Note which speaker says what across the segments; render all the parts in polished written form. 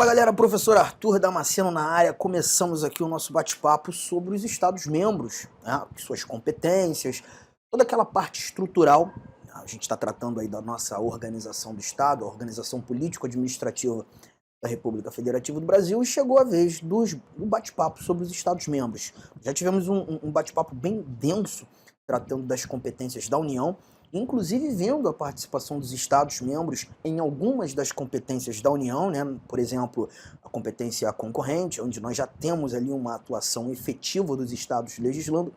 Speaker 1: Fala galera, professor Arthur Damasceno na área. Começamos aqui o nosso bate-papo sobre os Estados-membros, né, suas competências, toda aquela parte estrutural. A gente está tratando aí da nossa organização do Estado, a organização político-administrativa da República Federativa do Brasil, e chegou a vez do bate-papo sobre os Estados-membros. Já tivemos um bate-papo bem denso, tratando das competências da União, inclusive vendo a participação dos Estados-membros em algumas das competências da União, né? Por exemplo, a competência concorrente, onde nós já temos ali uma atuação efetiva dos Estados legislando,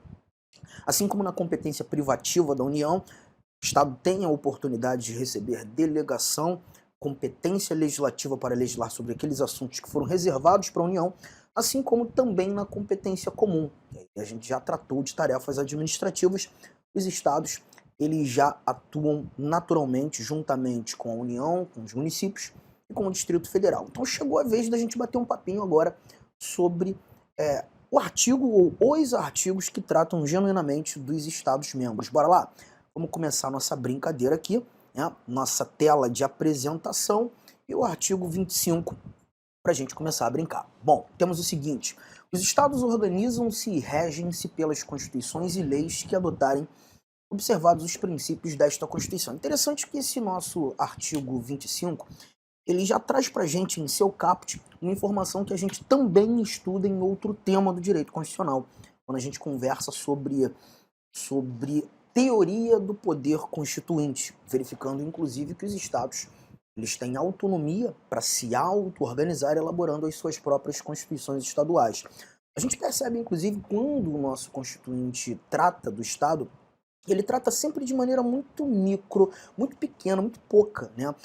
Speaker 1: assim como na competência privativa da União, o Estado tem a oportunidade de receber delegação, competência legislativa para legislar sobre aqueles assuntos que foram reservados para a União, assim como também na competência comum. A gente já tratou de tarefas administrativas, os Estados eles já atuam naturalmente, juntamente com a União, com os municípios e com o Distrito Federal. Então chegou a vez da gente bater um papinho agora sobre o artigo ou os artigos que tratam genuinamente dos Estados-membros. Bora lá? Vamos começar nossa brincadeira aqui, né? Nossa tela de apresentação e o artigo 25 para a gente começar a brincar. Bom, temos o seguinte: os Estados organizam-se e regem-se pelas constituições e leis que adotarem, observados os princípios desta Constituição. Interessante que esse nosso artigo 25, ele já traz para a gente em seu caput uma informação que a gente também estuda em outro tema do direito constitucional, quando a gente conversa sobre teoria do poder constituinte, verificando inclusive que os estados eles têm autonomia para se auto-organizar, elaborando as suas próprias constituições estaduais. A gente percebe inclusive quando o nosso constituinte trata do Estado, ele trata sempre de maneira muito micro, muito pequena, muito pouca, né?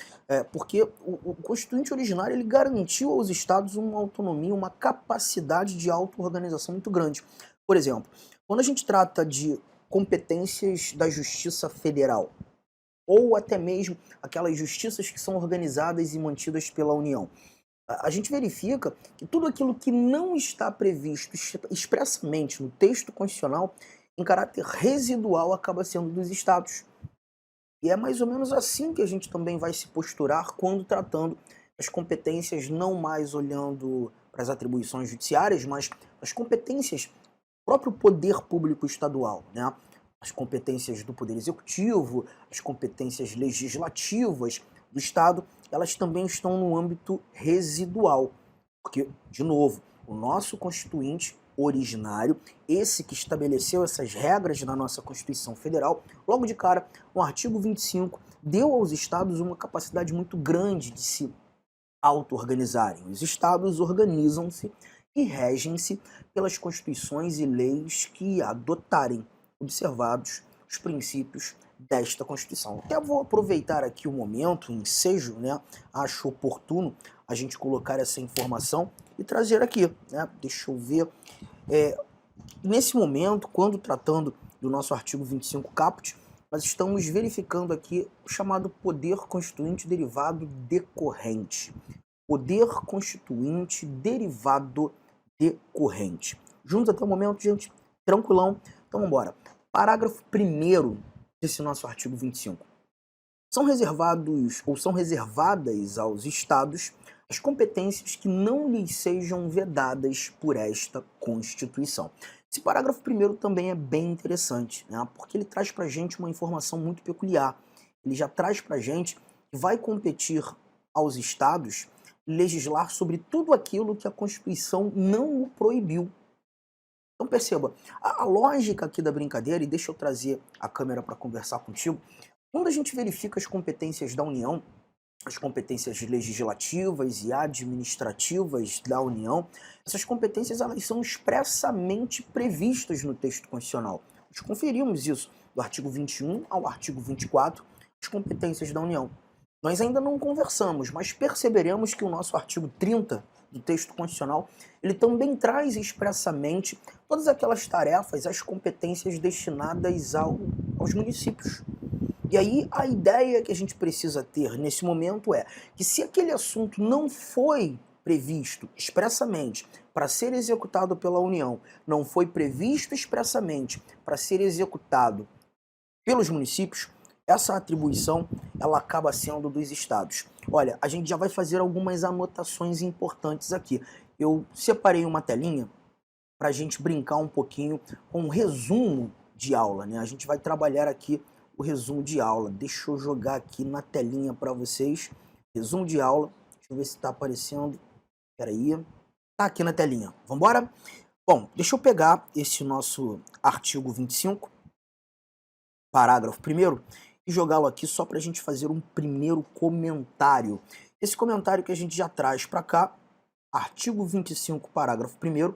Speaker 1: Porque o Constituinte originário ele garantiu aos estados uma autonomia, uma capacidade de auto-organização muito grande. Por exemplo, quando a gente trata de competências da Justiça Federal, ou até mesmo aquelas justiças que são organizadas e mantidas pela União, a gente verifica que tudo aquilo que não está previsto expressamente no texto constitucional, em caráter residual, acaba sendo dos estados. E é mais ou menos assim que a gente também vai se posturar quando tratando as competências, não mais olhando para as atribuições judiciárias, mas as competências do próprio poder público estadual, né? As competências do poder executivo, as competências legislativas do Estado, elas também estão no âmbito residual. Porque, de novo, o nosso constituinte originário, esse que estabeleceu essas regras na nossa Constituição Federal, logo de cara, no artigo 25, deu aos estados uma capacidade muito grande de se auto-organizarem. Os estados organizam-se e regem-se pelas constituições e leis que adotarem, observados os princípios desta Constituição. Até vou aproveitar aqui o momento, o ensejo, né? Acho oportuno a gente colocar essa informação e trazer aqui, né? Deixa eu ver. Nesse momento, quando tratando do nosso artigo 25 caput, nós estamos verificando aqui o chamado poder constituinte derivado decorrente. Poder constituinte derivado decorrente. Juntos até o momento, gente? Tranquilão? Então vamos embora. Parágrafo 1º desse nosso artigo 25. São reservadas aos estados as competências que não lhes sejam vedadas por esta Constituição. Esse parágrafo 1º também é bem interessante, né? Porque ele traz para a gente uma informação muito peculiar. Ele já traz para a gente que vai competir aos estados legislar sobre tudo aquilo que a Constituição não o proibiu. Então perceba, a lógica aqui da brincadeira, e deixa eu trazer a câmera para conversar contigo, quando a gente verifica as competências da União, as competências legislativas e administrativas da União, essas competências elas são expressamente previstas no texto constitucional. Nós conferimos isso do artigo 21 ao artigo 24, as competências da União. Nós ainda não conversamos, mas perceberemos que o nosso artigo 30 do texto constitucional, ele também traz expressamente todas aquelas tarefas, as competências destinadas aos municípios. E aí a ideia que a gente precisa ter nesse momento é que se aquele assunto não foi previsto expressamente para ser executado pela União, não foi previsto expressamente para ser executado pelos municípios, essa atribuição ela acaba sendo dos estados. Olha, a gente já vai fazer algumas anotações importantes aqui. Eu separei uma telinha para a gente brincar um pouquinho com um resumo de aula, né? A gente vai trabalhar aqui o resumo de aula. Deixa eu jogar aqui na telinha para vocês. Resumo de aula. Deixa eu ver se está aparecendo. Espera aí. Tá aqui na telinha. Vamos embora? Bom, deixa eu pegar esse nosso artigo 25, parágrafo 1º, e jogá-lo aqui só para a gente fazer um primeiro comentário. Esse comentário que a gente já traz para cá, artigo 25, parágrafo 1º,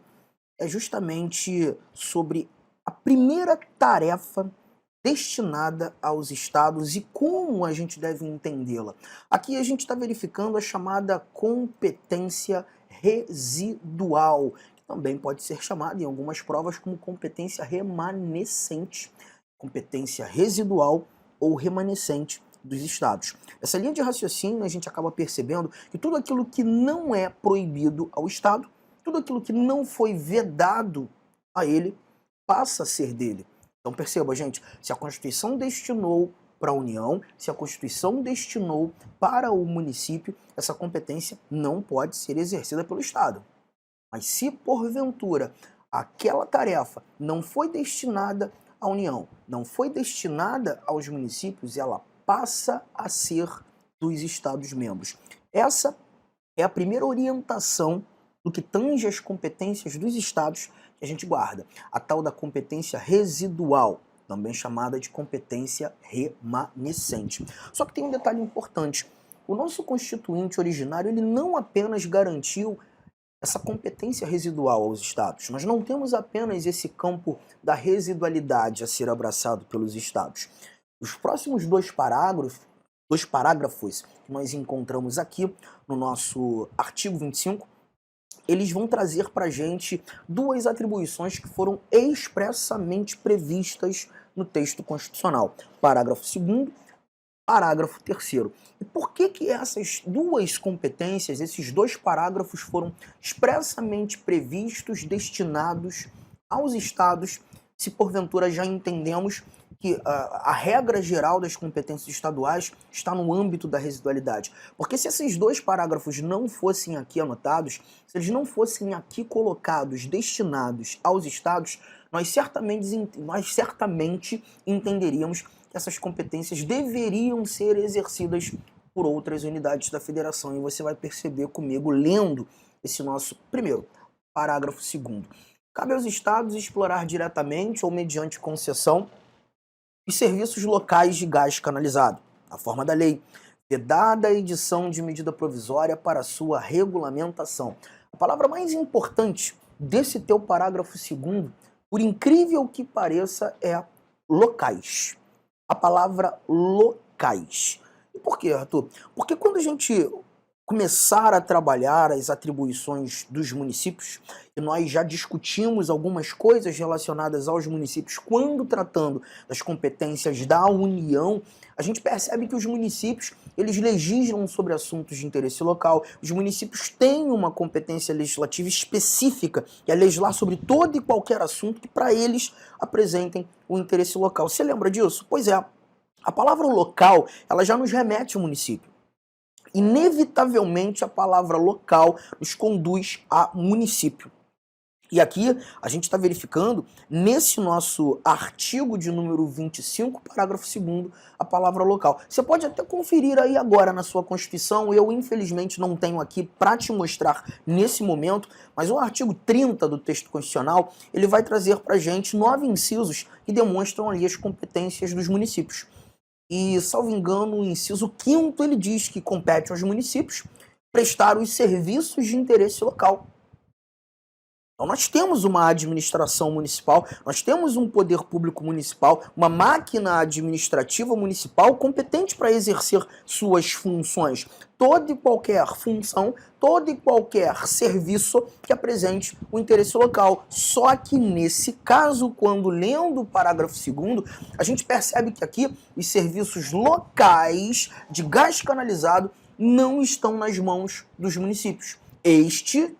Speaker 1: é justamente sobre a primeira tarefa destinada aos estados e como a gente deve entendê-la. Aqui a gente está verificando a chamada competência residual, que também pode ser chamada em algumas provas como competência remanescente, competência residual ou remanescente dos estados. Essa linha de raciocínio a gente acaba percebendo que tudo aquilo que não é proibido ao estado, tudo aquilo que não foi vedado a ele, passa a ser dele. Então perceba, gente, se a Constituição destinou para a União, se a Constituição destinou para o município, essa competência não pode ser exercida pelo Estado. Mas se porventura aquela tarefa não foi destinada à União, não foi destinada aos municípios, ela passa a ser dos Estados-membros. Essa é a primeira orientação do que tange as competências dos Estados que a gente guarda. A tal da competência residual, também chamada de competência remanescente. Só que tem um detalhe importante. O nosso Constituinte originário, ele não apenas garantiu essa competência residual aos Estados. Nós não temos apenas esse campo da residualidade a ser abraçado pelos Estados. Os próximos dois parágrafos que nós encontramos aqui no nosso artigo 25, eles vão trazer para a gente duas atribuições que foram expressamente previstas no texto constitucional. Parágrafo 2º, parágrafo 3º. E por que essas duas competências, esses dois parágrafos foram expressamente previstos, destinados aos estados, se porventura já entendemos que a regra geral das competências estaduais está no âmbito da residualidade? Porque se esses dois parágrafos não fossem aqui anotados, se eles não fossem aqui colocados, destinados aos estados, nós certamente entenderíamos que essas competências deveriam ser exercidas por outras unidades da federação. E você vai perceber comigo, lendo esse nosso primeiro parágrafo 2º. Cabe aos estados explorar diretamente ou mediante concessão os serviços locais de gás canalizado, na forma da lei, vedada a edição de medida provisória para sua regulamentação. A palavra mais importante desse teu parágrafo 2º, por incrível que pareça, é locais. A palavra locais. E por quê, Arthur? Porque quando a gente começar a trabalhar as atribuições dos municípios, e nós já discutimos algumas coisas relacionadas aos municípios quando tratando das competências da União, a gente percebe que os municípios, eles legislam sobre assuntos de interesse local, os municípios têm uma competência legislativa específica, que é legislar sobre todo e qualquer assunto que para eles apresentem o interesse local. Você lembra disso? Pois é, a palavra local, ela já nos remete ao município. Inevitavelmente a palavra local nos conduz a município. E aqui a gente está verificando, nesse nosso artigo de número 25, parágrafo 2º, a palavra local. Você pode até conferir aí agora na sua Constituição, eu infelizmente não tenho aqui para te mostrar nesse momento, mas o artigo 30 do texto constitucional, ele vai trazer para a gente 9 incisos que demonstram ali as competências dos municípios. E, salvo engano, o inciso 5º ele diz que compete aos municípios prestar os serviços de interesse local. Então nós temos uma administração municipal, nós temos um poder público municipal, uma máquina administrativa municipal competente para exercer suas funções. Toda e qualquer função, todo e qualquer serviço que apresente o interesse local. Só que nesse caso, quando lendo o parágrafo 2º, a gente percebe que aqui os serviços locais de gás canalizado não estão nas mãos dos municípios. Estes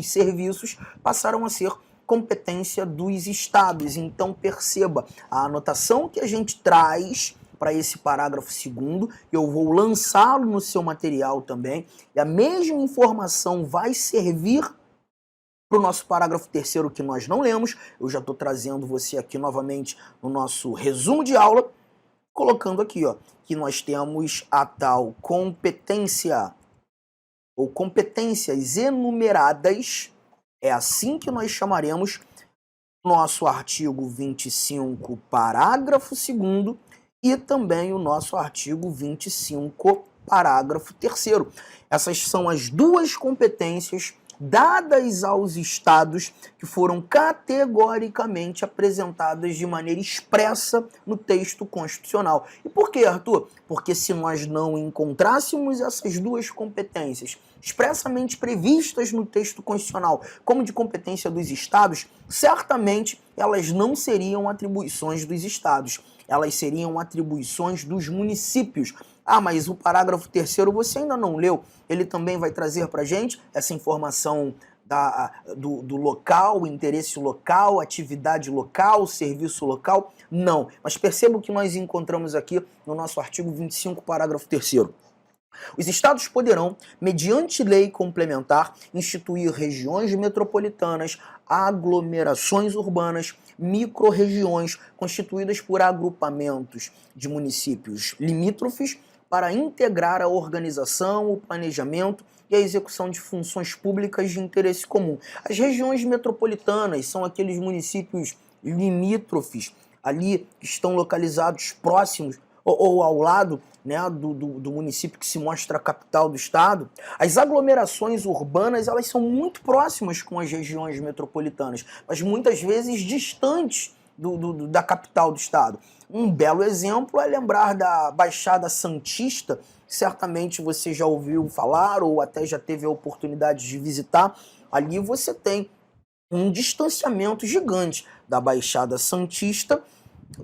Speaker 1: serviços passaram a ser competência dos estados. Então perceba, a anotação que a gente traz para esse parágrafo 2º, eu vou lançá-lo no seu material também, e a mesma informação vai servir para o nosso parágrafo 3º que nós não lemos. Eu já estou trazendo você aqui novamente no nosso resumo de aula, colocando aqui, ó, que nós temos a tal competência, ou competências enumeradas, é assim que nós chamaremos nosso artigo 25, parágrafo 2º, e também o nosso artigo 25, parágrafo 3º. Essas são as duas competências dadas aos estados que foram categoricamente apresentadas de maneira expressa no texto constitucional. E por quê, Arthur? Porque se nós não encontrássemos essas duas competências expressamente previstas no texto constitucional como de competência dos estados, certamente elas não seriam atribuições dos estados, elas seriam atribuições dos municípios. Ah, mas o parágrafo 3º você ainda não leu, ele também vai trazer para a gente essa informação do local, interesse local, atividade local, serviço local? Não, mas perceba o que nós encontramos aqui no nosso artigo 25, parágrafo 3º. Os estados poderão, mediante lei complementar, instituir regiões metropolitanas, aglomerações urbanas, micro-regiões constituídas por agrupamentos de municípios limítrofes para integrar a organização, o planejamento e a execução de funções públicas de interesse comum. As regiões metropolitanas são aqueles municípios limítrofes, ali que estão localizados próximos ou ao lado, né, do município que se mostra a capital do estado. As aglomerações urbanas, elas são muito próximas com as regiões metropolitanas, mas muitas vezes distantes da capital do estado. Um belo exemplo é lembrar da Baixada Santista, que certamente você já ouviu falar ou até já teve a oportunidade de visitar. Ali você tem um distanciamento gigante da Baixada Santista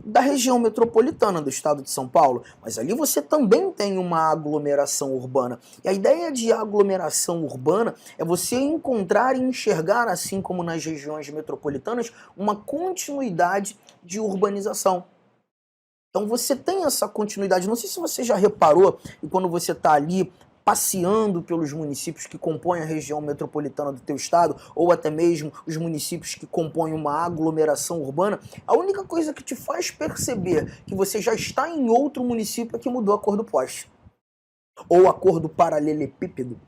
Speaker 1: da região metropolitana do estado de São Paulo, mas ali você também tem uma aglomeração urbana. E a ideia de aglomeração urbana é você encontrar e enxergar, assim como nas regiões metropolitanas, uma continuidade de urbanização. Então você tem essa continuidade. Não sei se você já reparou, e quando você está ali passeando pelos municípios que compõem a região metropolitana do teu estado, ou até mesmo os municípios que compõem uma aglomeração urbana, a única coisa que te faz perceber que você já está em outro município é que mudou a cor do poste, ou a cor do paralelepípedo,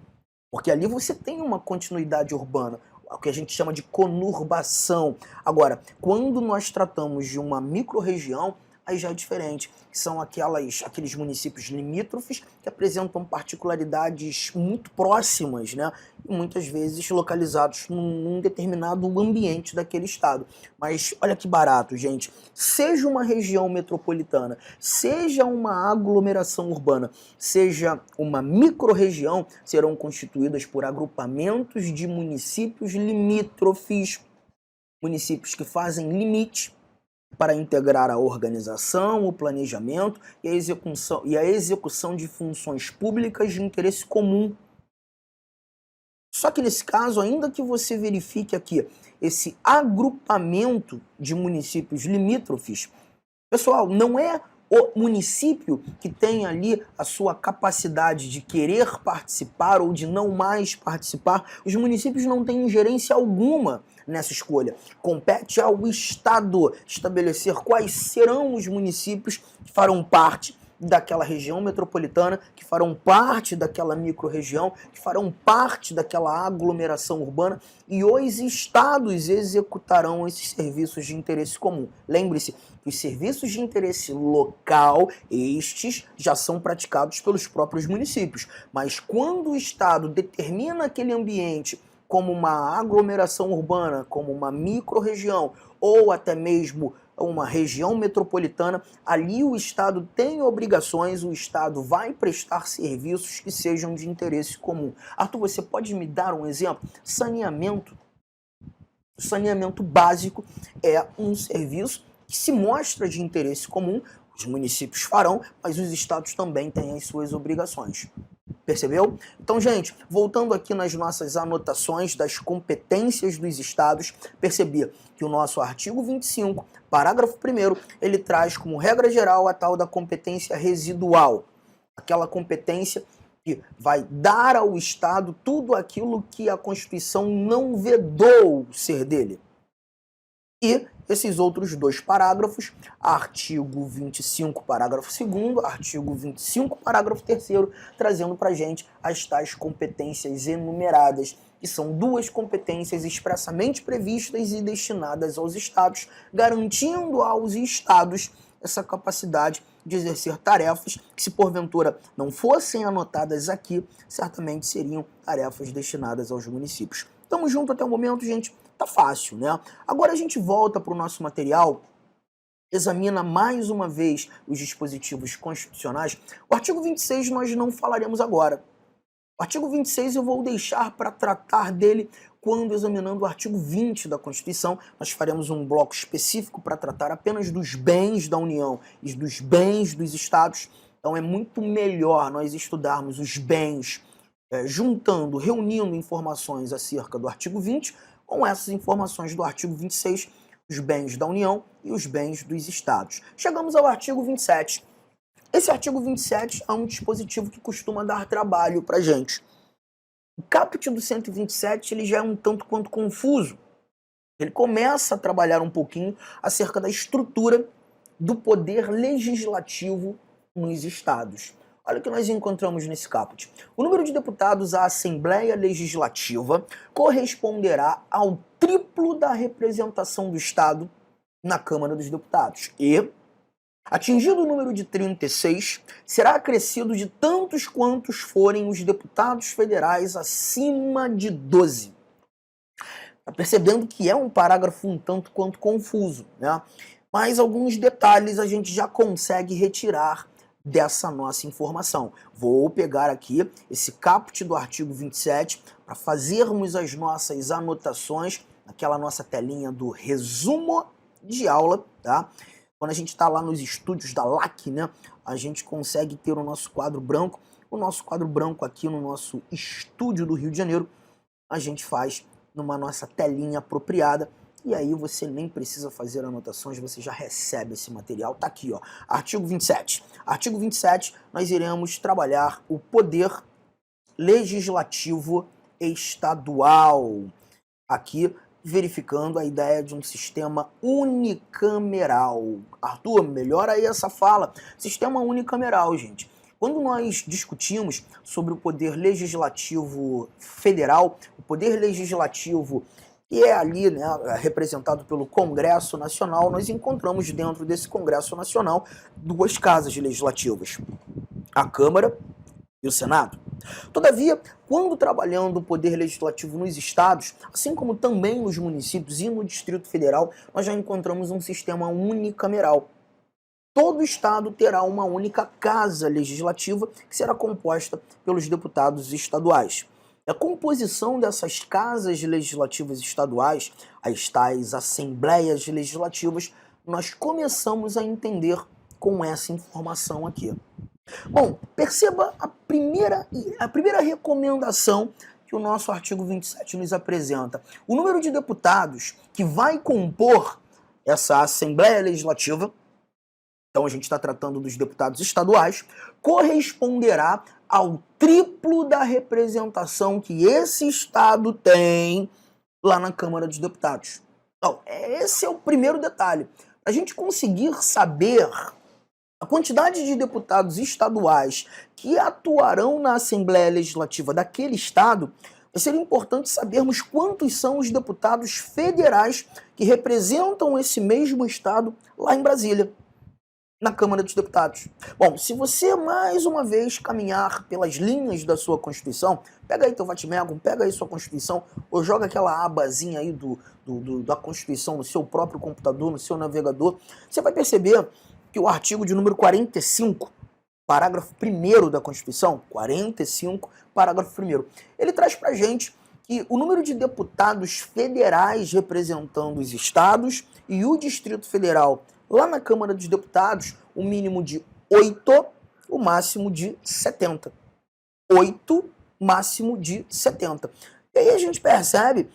Speaker 1: porque ali você tem uma continuidade urbana, o que a gente chama de conurbação. Agora, quando nós tratamos de uma micro-região, aí já é diferente, são aqueles municípios limítrofes que apresentam particularidades muito próximas, né? E muitas vezes localizados num determinado ambiente daquele estado. Mas olha que barato, gente. Seja uma região metropolitana, seja uma aglomeração urbana, seja uma micro-região, serão constituídas por agrupamentos de municípios limítrofes, municípios que fazem limite para integrar a organização, o planejamento e a execução de funções públicas de interesse comum. Só que nesse caso, ainda que você verifique aqui esse agrupamento de municípios limítrofes, pessoal, não é o município que tem ali a sua capacidade de querer participar ou de não mais participar. Os municípios não têm ingerência alguma nessa escolha. Compete ao Estado estabelecer quais serão os municípios que farão parte daquela região metropolitana, que farão parte daquela micro-região, que farão parte daquela aglomeração urbana, e os estados executarão esses serviços de interesse comum. Lembre-se que os serviços de interesse local, estes já são praticados pelos próprios municípios, mas quando o estado determina aquele ambiente como uma aglomeração urbana, como uma micro-região, ou até mesmo uma região metropolitana, ali o Estado tem obrigações, o Estado vai prestar serviços que sejam de interesse comum. Arthur, você pode me dar um exemplo? Saneamento. O saneamento básico é um serviço que se mostra de interesse comum, os municípios farão, mas os estados também têm as suas obrigações. Percebeu? Então, gente, voltando aqui nas nossas anotações das competências dos estados, percebi que o nosso artigo 25, parágrafo 1º, ele traz como regra geral a tal da competência residual. Aquela competência que vai dar ao Estado tudo aquilo que a Constituição não vedou ser dele. E esses outros dois parágrafos, artigo 25, parágrafo 2º, artigo 25, parágrafo 3º, trazendo para a gente as tais competências enumeradas, que são duas competências expressamente previstas e destinadas aos Estados, garantindo aos Estados essa capacidade de exercer tarefas que, se porventura não fossem anotadas aqui, certamente seriam tarefas destinadas aos municípios. Tamo junto até o momento, gente? Tá fácil, né? Agora a gente volta para o nosso material, examina mais uma vez os dispositivos constitucionais. O artigo 26 nós não falaremos agora. O artigo 26 eu vou deixar para tratar dele quando examinando o artigo 20 da Constituição. Nós faremos um bloco específico para tratar apenas dos bens da União e dos bens dos Estados. Então é muito melhor nós estudarmos os bens, juntando, reunindo informações acerca do artigo 20 com essas informações do artigo 26, os bens da União e os bens dos Estados. Chegamos ao artigo 27. Esse artigo 27 é um dispositivo que costuma dar trabalho para a gente. O caput do 127 ele já é um tanto quanto confuso. Ele começa a trabalhar um pouquinho acerca da estrutura do poder legislativo nos Estados. Olha o que nós encontramos nesse caput. O número de deputados à Assembleia Legislativa corresponderá ao triplo da representação do Estado na Câmara dos Deputados. E, atingido o número de 36, será acrescido de tantos quantos forem os deputados federais acima de 12. Está percebendo que é um parágrafo um tanto quanto confuso, né? Mas alguns detalhes a gente já consegue retirar dessa nossa informação. Vou pegar aqui esse caput do artigo 27 para fazermos as nossas anotações naquela nossa telinha do resumo de aula, tá? Quando a gente está lá nos estúdios da LAC, né, a gente consegue ter o nosso quadro branco. O nosso quadro branco aqui no nosso estúdio do Rio de Janeiro, a gente faz numa nossa telinha apropriada. E aí você nem precisa fazer anotações, você já recebe esse material. Tá aqui, ó, artigo 27. Artigo 27, nós iremos trabalhar o poder legislativo estadual. Aqui, verificando a ideia de um sistema unicameral. Arthur, melhora aí essa fala. Sistema unicameral, gente. Quando nós discutimos sobre o poder legislativo federal, o poder legislativo que é ali, né, representado pelo Congresso Nacional, nós encontramos dentro desse Congresso Nacional duas casas legislativas, a Câmara e o Senado. Todavia, quando trabalhando o poder legislativo nos estados, assim como também nos municípios e no Distrito Federal, nós já encontramos um sistema unicameral. Todo estado terá uma única casa legislativa que será composta pelos deputados estaduais. A composição dessas casas legislativas estaduais, as tais assembleias legislativas, nós começamos a entender com essa informação aqui. Bom, perceba a primeira recomendação que o nosso artigo 27 nos apresenta. O número de deputados que vai compor essa Assembleia Legislativa, então a gente está tratando dos deputados estaduais, corresponderá ao triplo da representação que esse estado tem lá na Câmara dos Deputados. Então, esse é o primeiro detalhe. A gente conseguir saber a quantidade de deputados estaduais que atuarão na Assembleia Legislativa daquele estado, vai ser importante sabermos quantos são os deputados federais que representam esse mesmo estado lá em Brasília, na Câmara dos Deputados. Bom, se você mais uma vez caminhar pelas linhas da sua Constituição, pega aí teu Vatmegum, pega aí sua Constituição, ou joga aquela abazinha aí da Constituição no seu próprio computador, no seu navegador, você vai perceber que o artigo de número 45, parágrafo 1º da Constituição, 45, parágrafo 1º, ele traz pra gente que o número de deputados federais representando os estados e o Distrito Federal lá na Câmara dos Deputados, o mínimo de 8, o máximo de 70. 8, máximo de 70. E aí a gente percebe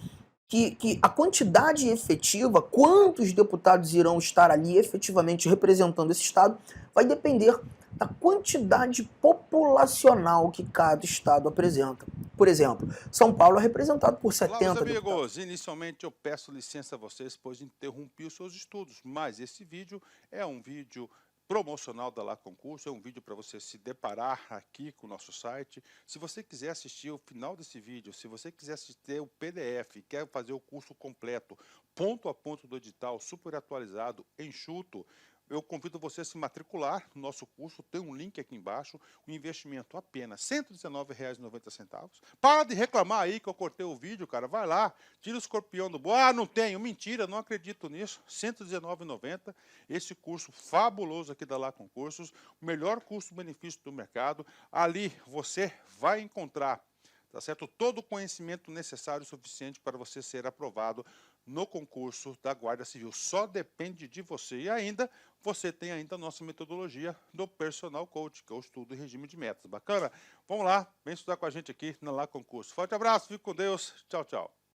Speaker 1: que a quantidade efetiva, quantos deputados irão estar ali efetivamente representando esse Estado, vai depender da quantidade populacional que cada Estado apresenta. Por exemplo, São Paulo é representado por
Speaker 2: Olá, meus
Speaker 1: 70 deputados.
Speaker 2: amigos. Inicialmente eu peço licença a vocês, pois interrompi os seus estudos, mas esse vídeo é um vídeo promocional da Lá Concurso, é um vídeo para você se deparar aqui com o nosso site. Se você quiser assistir o final desse vídeo, se você quiser assistir o PDF, quer fazer o curso completo, ponto a ponto do edital, super atualizado, enxuto, eu convido você a se matricular no nosso curso, tem um link aqui embaixo, o investimento apenas R$ 119,90. Para de reclamar aí que eu cortei o vídeo, cara, vai lá, tira o escorpião do bolso. Ah, não tenho, mentira, não acredito nisso, R$ 119,90, esse curso fabuloso aqui da Lá Concursos, o melhor custo-benefício do mercado, ali você vai encontrar, tá certo? Todo o conhecimento necessário e suficiente para você ser aprovado no concurso da Guarda Civil. Só depende de você. E ainda, você tem ainda a nossa metodologia do Personal Coach, que é o estudo e regime de metas. Bacana? Vamos lá, vem estudar com a gente aqui na Lá Concurso. Forte abraço, fique com Deus. Tchau, tchau.